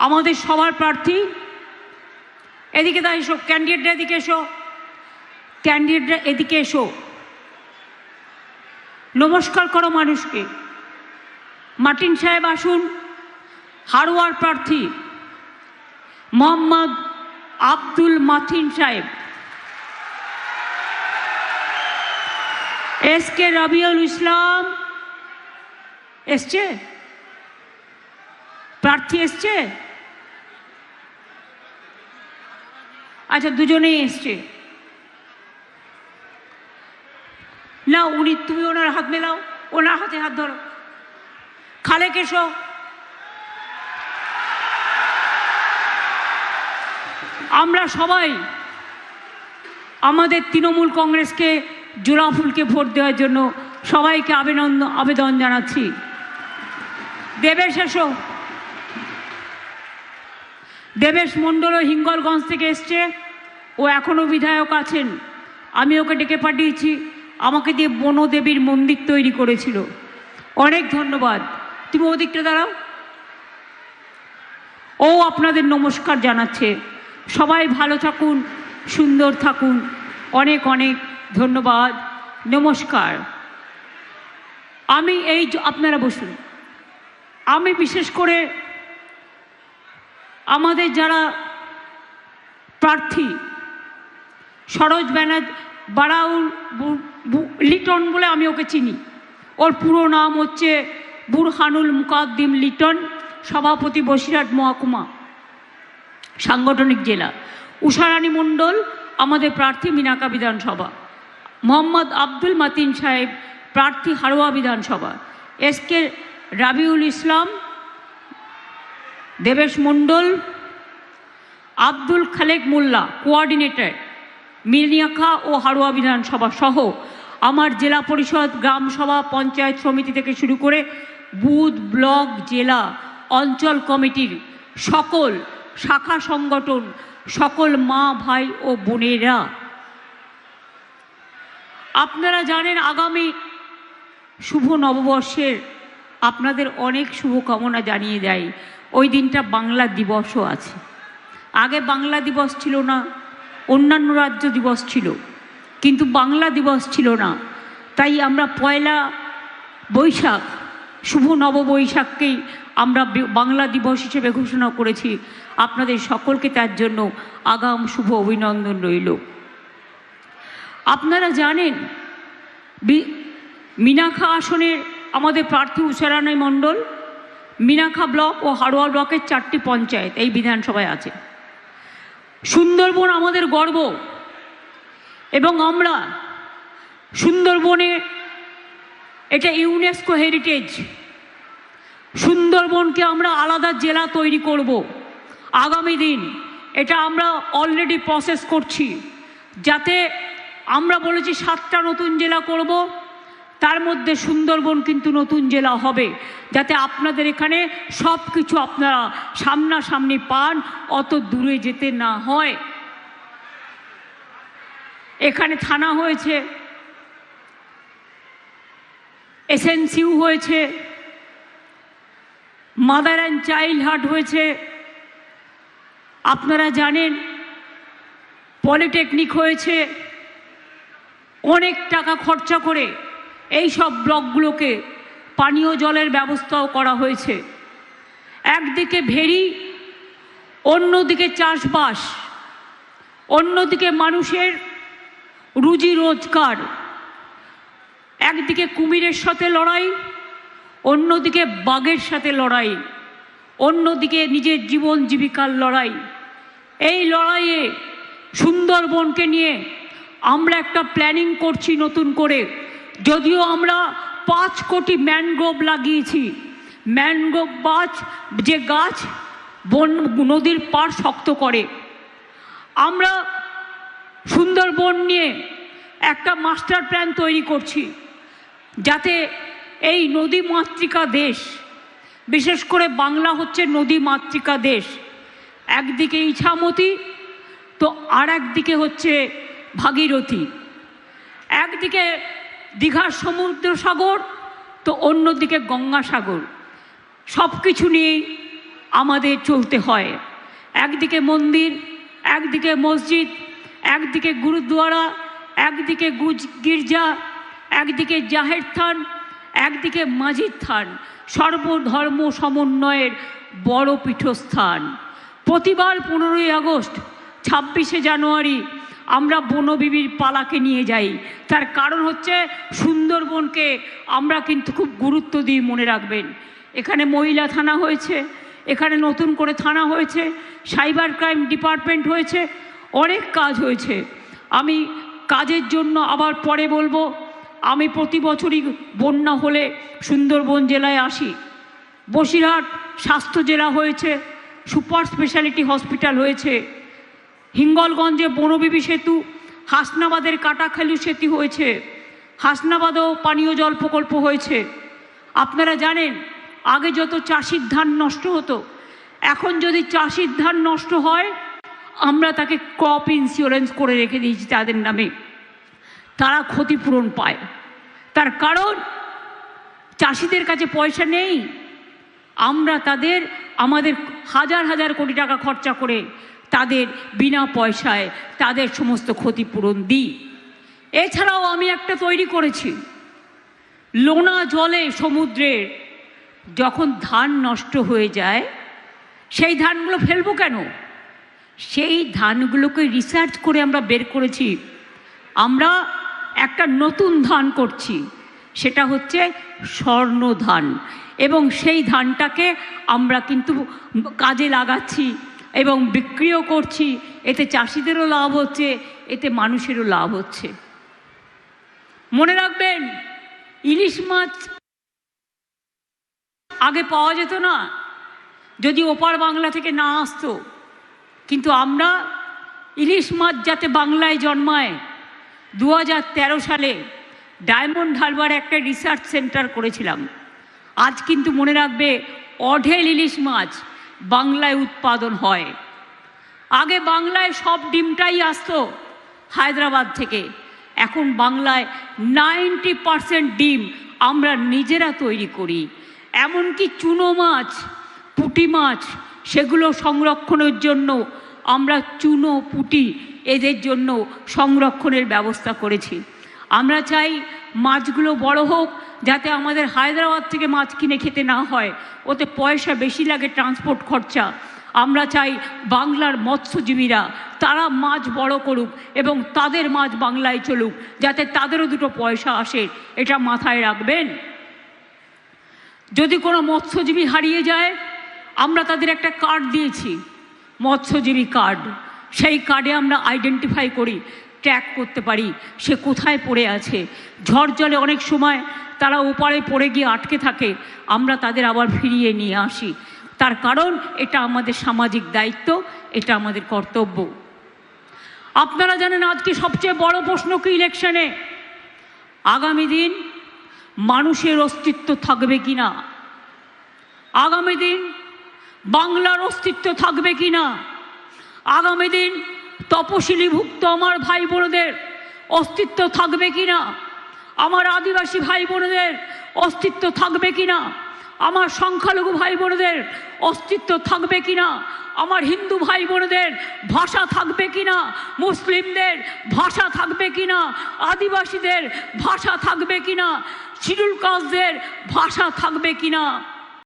আমাদের সবার প্রার্থী। এদিকে তা এসো, ক্যান্ডিডেটরা এদিকে এসো, ক্যান্ডিডেটরা এদিকে এসো, নমস্কার করো মানুষকে। মার্টিন সাহেব আসুন, হাড়োয়ার প্রার্থী মোহাম্মদ আব্দুল মাতিন সাহেব। এসকে রবিউল ইসলাম এসছে, প্রার্থী এসছে? আচ্ছা, দুজনেই এসছে না? তুমি ওনার হাত মেলাও, ওনার হাতে হাত ধরো। খালেক এসো। আমরা সবাই আমাদের তৃণমূল কংগ্রেসকে, জোড়া ফুলকে ভোট দেওয়ার জন্য সবাইকে আবেদন জানাচ্ছি। দেবেশ এসো। দেবেশ মণ্ডলও হিঙ্গলগঞ্জ থেকে এসছে, ও এখনও বিধায়ক আছেন। আমি ওকে ডেকে পাঠিয়েছি, আমাকে দিয়ে বনদেবীর মন্দির তৈরি করেছিল। অনেক ধন্যবাদ। তুমি ওদিকটা দাঁড়াও। ও আপনাদের নমস্কার জানাচ্ছে। সবাই ভালো থাকুন, সুন্দর থাকুন। অনেক অনেক ধন্যবাদ, নমস্কার। আমি আপনারা বসুন। আমি বিশেষ করে আমাদের যারা প্রার্থী, সরোজ ব্যানার্জি বারাউল লিটন বলে আমি ওকে চিনি। ওর পুরো নাম হচ্ছে বুরহানুল মুকাদ্দিম লিটন, সভাপতি বসিরহাট মহকুমা সাংগঠনিক জেলা। উষারানী মণ্ডল আমাদের প্রার্থী মিনাকা বিধানসভা। মোহাম্মদ আব্দুল মাতিন সাহেব প্রার্থী হাড়োয়া বিধানসভা। এসকে রাবিউল ইসলাম, দেবেশ মণ্ডল, আব্দুল খালেক মোল্লা কোঅর্ডিনেটর মিনিয়াখা ও হাড়োয়া বিধানসভা সহ আমার জেলা পরিষদ, গ্রাম সভা, পঞ্চায়েত সমিতি থেকে শুরু করে বুথ, ব্লক, জেলা, অঞ্চল কমিটির সকল শাখা সংগঠন, সকল মা, ভাই ও বোনেরা। আপনারা জানেন আগামী শুভ নববর্ষের আপনাদের অনেক শুভকামনা জানিয়ে দেয়। ওই দিনটা বাংলা দিবসও আছে। আগে বাংলা দিবস ছিল না, অন্যান্য রাজ্য দিবস ছিল, কিন্তু বাংলা দিবস ছিল না। তাই আমরা পয়লা বৈশাখ, শুভ নববৈশাখকেই আমরা বাংলা দিবস হিসেবে ঘোষণা করেছি। আপনাদের সকলকে তার জন্য আগাম শুভ অভিনন্দন রইল। আপনারা জানেন মিনাখা আসনের আমাদের প্রার্থী উষারানী মণ্ডল। মিনাখা ব্লক ও হাড়োয়া ব্লকের 4টি পঞ্চায়েত এই বিধানসভায় আছে। সুন্দরবন আমাদের গর্ব, এবং আমরা সুন্দরবনে, এটা ইউনেস্কো হেরিটেজ। সুন্দরবনকে আমরা আলাদা জেলা তৈরি করব আগামী দিন। এটা আমরা অলরেডি প্রসেস করছি, যাতে আমরা বলেছি 7টা নতুন জেলা করব, তার মধ্যে সুন্দরবন কিন্তু নতুন জেলা হবে, যাতে আপনাদের এখানে সব কিছু আপনারা সামনাসামনি পান, অত দূরে যেতে না হয়। এখানে থানা হয়েছে, এসএনসিউ হয়েছে, মাদার অ্যান্ড চাইল্ড হার্ট হয়েছে, আপনারা জানেন পলিটেকনিক হয়েছে। অনেক টাকা খরচা করে এই সব ব্লকগুলোকে পানীয় জলের ব্যবস্থাও করা হয়েছে। একদিকে ভেরি, অন্যদিকে চাষবাস, অন্যদিকে মানুষের রুজি রোজগার। একদিকে কুমিরের সাথে লড়াই, অন্যদিকে বাঘের সাথে লড়াই, অন্যদিকে নিজের জীবন জীবিকার লড়াই। এই লড়াইয়ে সুন্দরবনকে নিয়ে আমরা একটা প্ল্যানিং করছি নতুন করে। যদিও আমরা 5 কোটি ম্যানগ্রোভ লাগিয়েছি। ম্যানগ্রোভ যে গাছ নদীর পাড় শক্ত করে। আমরা সুন্দরবন নিয়ে একটা মাস্টার প্ল্যান তৈরি করছি, যাতে এই নদী মাতৃকা দেশ, বিশেষ করে বাংলা হচ্ছে নদী মাতৃকা দেশ। একদিকে ইছামতি, তো আর একদিকে হচ্ছে ভাগীরথী। একদিকে দীঘার সমুদ্র সাগর, তো অন্যদিকে গঙ্গাসাগর। সব কিছু নিয়েই আমাদের চলতে হয়। একদিকে মন্দির, একদিকে মসজিদ, একদিকে গুরুদ্বারা, একদিকে গির্জা, একদিকে জাহের থান, একদিকে মাঝির থান, সর্বধর্ম সমন্বয়ের বড় পীঠস্থান। প্রতিবার 15ই আগস্ট, 26শে জানুয়ারি আমরা বনবিবির পালাকে নিয়ে যাই। তার কারণ হচ্ছে সুন্দরবনকে আমরা কিন্তু খুব গুরুত্ব দিই, মনে রাখবেন। এখানে মহিলা থানা হয়েছে, এখানে নতুন করে থানা হয়েছে, সাইবার ক্রাইম ডিপার্টমেন্ট হয়েছে, অনেক কাজ হয়েছে। আমি কাজের জন্য আবার পরে বলবো, আমি প্রতি বছরই বন্যা হলে সুন্দরবন জেলায় আসি। বসিরহাট স্বাস্থ্য জেলা হয়েছে, সুপার স্পেশালিটি হসপিটাল হয়েছে, হিঙ্গলগঞ্জে বনবিবি সেতু, হাসনাবাদের কাটাখালি সেতু হয়েছে, হাসনাবাদেও পানীয় জল প্রকল্প হয়েছে। আপনারা জানেন আগে যত চাষির ধান নষ্ট হতো, এখন যদি চাষির ধান নষ্ট হয় আমরা তাকে ক্রপ ইন্স্যুরেন্স করে রেখে দিয়েছি তাদের নামে, তারা ক্ষতিপূরণ পায়। তার কারণ চাষিদের কাছে পয়সা নেই, আমরা তাদের আমাদের হাজার হাজার কোটি টাকা খরচা করে তাদের বিনা পয়সায় তাদের সমস্ত ক্ষতিপূরণ দিই। এছাড়াও আমি একটা তৈরি করেছি, লোনা জলে সমুদ্রের যখন ধান নষ্ট হয়ে যায় সেই ধানগুলো ফেলবো কেন, সেই ধানগুলোকে রিসার্চ করে আমরা বের করেছি। আমরা একটা নতুন ধান করছি, সেটা হচ্ছে স্বর্ণ ধান, এবং সেই ধানটাকে আমরা কিন্তু কাজে লাগাচ্ছি এবং বিক্রিও করছি। এতে চাষিদেরও লাভ হচ্ছে, এতে মানুষেরও লাভ হচ্ছে। মনে রাখবেন, ইলিশ মাছ আগে পাওয়া যেত না যদি ওপার বাংলা থেকে না আসতো, কিন্তু আমরা ইলিশ মাছ যাতে বাংলায় জন্মায় 2013 সালে ডায়মন্ড হারবারে একটা রিসার্চ সেন্টার করেছিলাম। আজ কিন্তু মনে রাখবে, অঢেল ইলিশ মাছ বাংলায় উৎপাদন হয়। আগে বাংলায় সব ডিমটাই আসতো হায়দ্রাবাদ থেকে, এখন বাংলায় 90% ডিম আমরা নিজেরা তৈরি করি। এমনকি চুনো মাছ, পুঁটি মাছ, সেগুলো সংরক্ষণের জন্য আমরা চুনো পুঁটি এদের জন্য সংরক্ষণের ব্যবস্থা করেছি। আমরা চাই মাছগুলো বড় হোক, যাতে আমাদের হায়দ্রাবাদ থেকে মাছ কিনে খেতে না হয়, ওতে পয়সা বেশি লাগে, ট্রান্সপোর্ট খরচা। আমরা চাই বাংলার মৎস্যজীবীরা তারা মাছ বড় করুক এবং তাদের মাছ বাংলায় চলুক, যাতে তাদেরও দুটো পয়সা আসে, এটা মাথায় রাখবেন। যদি কোনো মৎস্যজীবী হারিয়ে যায়, আমরা তাদের একটা কার্ড দিয়েছি, মৎস্যজীবী কার্ড। সেই কার্ডে আমরা আইডেন্টিফাই করি, ট্র্যাক করতে পারি সে কোথায় পড়ে আছে। ঝড় জলে অনেক সময় তারা ওপারে পড়ে গিয়ে আটকে থাকে, আমরা তাদের আবার ফিরিয়ে নিয়ে আসি। তার কারণ এটা আমাদের সামাজিক দায়িত্ব, এটা আমাদের কর্তব্য। আপনারা জানেন আজকে সবচেয়ে বড় প্রশ্ন কি ইলেকশনে? আগামী দিন মানুষের অস্তিত্ব থাকবে কিনা, আগামী দিন বাংলার অস্তিত্ব থাকবে কিনা, আগামী দিন তপশিলীভুক্ত আমার ভাই বোনদের অস্তিত্ব থাকবে কিনা, আমার আদিবাসী ভাই বোনদের অস্তিত্ব থাকবে কিনা, আমার সংখ্যালঘু ভাই বোনদের অস্তিত্ব থাকবে কিনা, আমার হিন্দু ভাই বোনদের ভাষা থাকবে কিনা, মুসলিমদের ভাষা থাকবে কিনা, আদিবাসীদের ভাষা থাকবে কিনা, শিডিউল কাস্টদের ভাষা থাকবে কিনা।